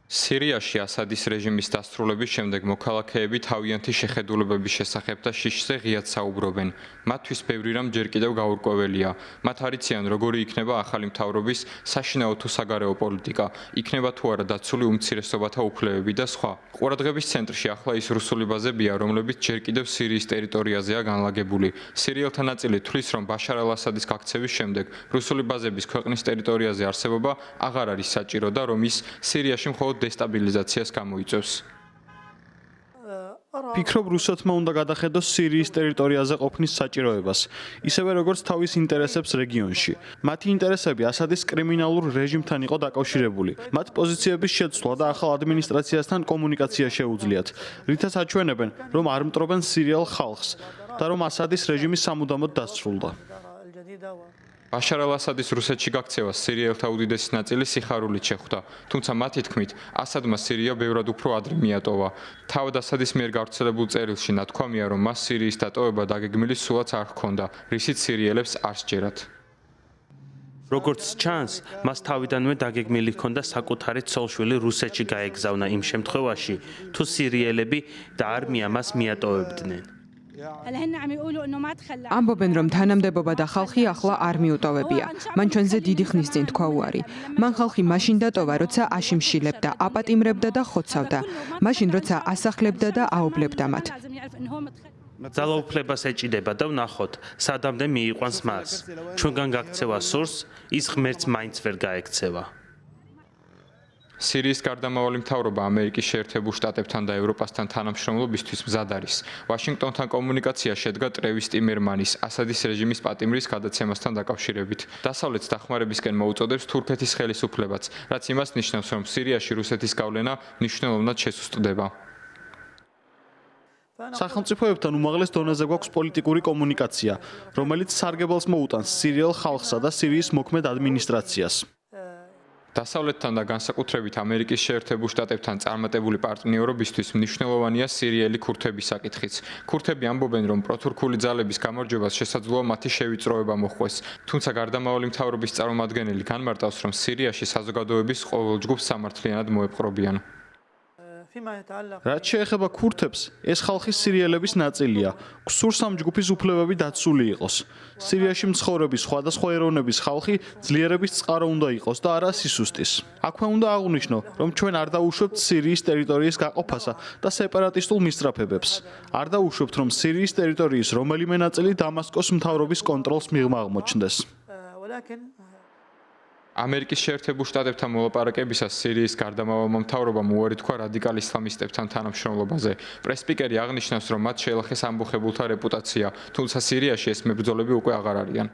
სირიაში ასადის რეჟიმის დასრულების შემდეგ მოქალაქეები თავიანთი შეხედულებების შესახებ და შიშზე ღიად საუბრობენ. მათთვის ბევრი რამ ჯერ კიდევ გაურკვეველია. მათ არ იციან, როგორი იქნება ახალი მთავრობის საშინაო თუ საგარეო პოლიტიკა, იქნება თუ არა დაცული უმცირესობათა უფლებები და სხვა. ყურადღების ცენტრში ახლა ის რუსული ბაზებია, რომლებიც ჯერ კიდევ სირიის ტერიტორიაზეა განლაგებული. სირიელთა ნაწილი თვლის, რომ ბაშარ ალ-ასადის გაქცევის შემდეგ რუსული ბაზების ქვეყნის ტერიტორიაზე არსებობა აღარ არის საჭირო და რომ ის სირიაში მხოლოდ დესტაბილიზაციას გამოიწვევს. ფიქრობ, რუსეთმა უნდა გადახედოს სირიის ტერიტორიაზე ყოფნის საჭიროებას, ისევე როგორც თავის ინტერესებს რეგიონში. მათი ინტერესები ასადის კრიმინალურ რეჟიმთან იყო დაკავშირებული. მათ პოზიციების შეცვლა და ახალ ადმინისტრაციასთან კომუნიკაცია შეუძლიათ, რითაც აჩვენებენ, რომ არ მტრობენ სირიელ ხალხს და რომ ასადის რეჟიმი სამუდამოდ დასრულდა. ბაშარ ალ-ასადის რუსეთში გაქცევას სირიელთა უდიდესი ნაწილი სიხარულით შეხვდა, თუმცა მათი თქმით, ასადმა სირია ბევრად უფრო ადრე მიატოვა. თავად ასადის მიერ გავრცელებულ წერილში ნათქვამია, რომ მას სირიის დატოვება დაგეგმილი სულაც არ ჰქონდა, რისიც სირიელებს არ სჯერათ. როგორც ჩანს, მას თავიდანვე დაგეგმილი ჰქონდა საკუთარი ცოლ-შვილი რუსეთში გაეგზავნა იმ შემთხვევაში, თუ სირიელები და არმია მას მიატოვებდნენ. ამბობენ, რომ თანამდებობა და ხალხი ახლა არ მიუტოვებია. მან ჩვენზე დიდი ხნის წინ თქვა უარი. მან ხალხი მაშინ დატოვა, როცა აშიმშილებდა, აპატიმრებდა და ხოცავდა. მაშინ, როცა ასახლებდა და აობლებდა მათ. ძალაუფლებას ეჭიდება და ვნახოთ, სადამდე მიიყვანს მას. ჩვენგან გაქცევა სურს, ის ღმერთს მაინც ვერ გაექცევა. სირიის გარდამავალი მთავრობა ამერიკის შეერთებულ შტატებთან და ევროპასთან თანამშრომლობისთვის მზად არის. ვაშინგტონთან კომუნიკაცია შედგა ტრევის ტიმერმანის ასადის რეჟიმის პატიმრის გადაცემასთან დაკავშირებით. დასავლეთს დახმარებისკენ მოუწოდებს თურქეთის ხელისუფლებაც, რაც იმას ნიშნავს, რომ სირიაში რუსეთის გავლენა მნიშვნელოვნად შესუსტდება. სახელმწიფოებთან უმაღლეს დონეზე გვაქვს პოლიტიკური კომუნიკაცია, რომელიც სარგებელს მოუტანს სირიელ ხალხსა და სირიის მოქმედ ადმინისტრაციას. დასავლეთთან და განსაკუთრებით ამერიკის შეერთებულ შტატებთან წარმატებული პარტნიორობისთვის მნიშვნელოვანია სირიელი ქურთების საკითხიც. ქურთები ამბობენ, რომ პროთურქული ძალების გამარჯვებას შესაძლოა მათი შევიწროება მოხდეს, თუმცა გარდამავალი მთავრობის წარმომადგენელი განმარტავს, რომ სირიაში საზოგადოების ყოველ ჯგუფს სამართლიანად მოეპყრობიან. რაც შეეხება ქურთებს, ეს ხალხი სირიელების ნაწილია. გსურს ამ ჯგუფის უფლებები დაცული იყოს. სირიაში მცხოვრები სხვადასხვა ეროვნების ხალხი ძლიერების წყარო უნდა იყოს და არა სისუსტის. აქვე უნდა აღვნიშნო, რომ ჩვენ არ დაუშვებთ სირიის ტერიტორიის გაყოფასა და სეპარატისტულ მისწრაფებებს. არ დაუშვებთ, რომ სირიის ტერიტორიის რომელიმე ნაწილი დამასკოს მთავრობის კონტროლს მიღმა აღმოჩნდეს. ამერიკის შეერთებულ შტატებთან მოლაპარაკებისას სირიის გარდამავალმა მთავრობამ უარი თქვა რადიკალ ისლამისტებთან თანამშრომლობაზე. პრეს-სპიკერი აღნიშნავს, რომ მათ შეელახეს ამბოხებულთა რეპუტაცია, თუმცა სირიაში ეს მებრძოლები უკვე აღარ არიან.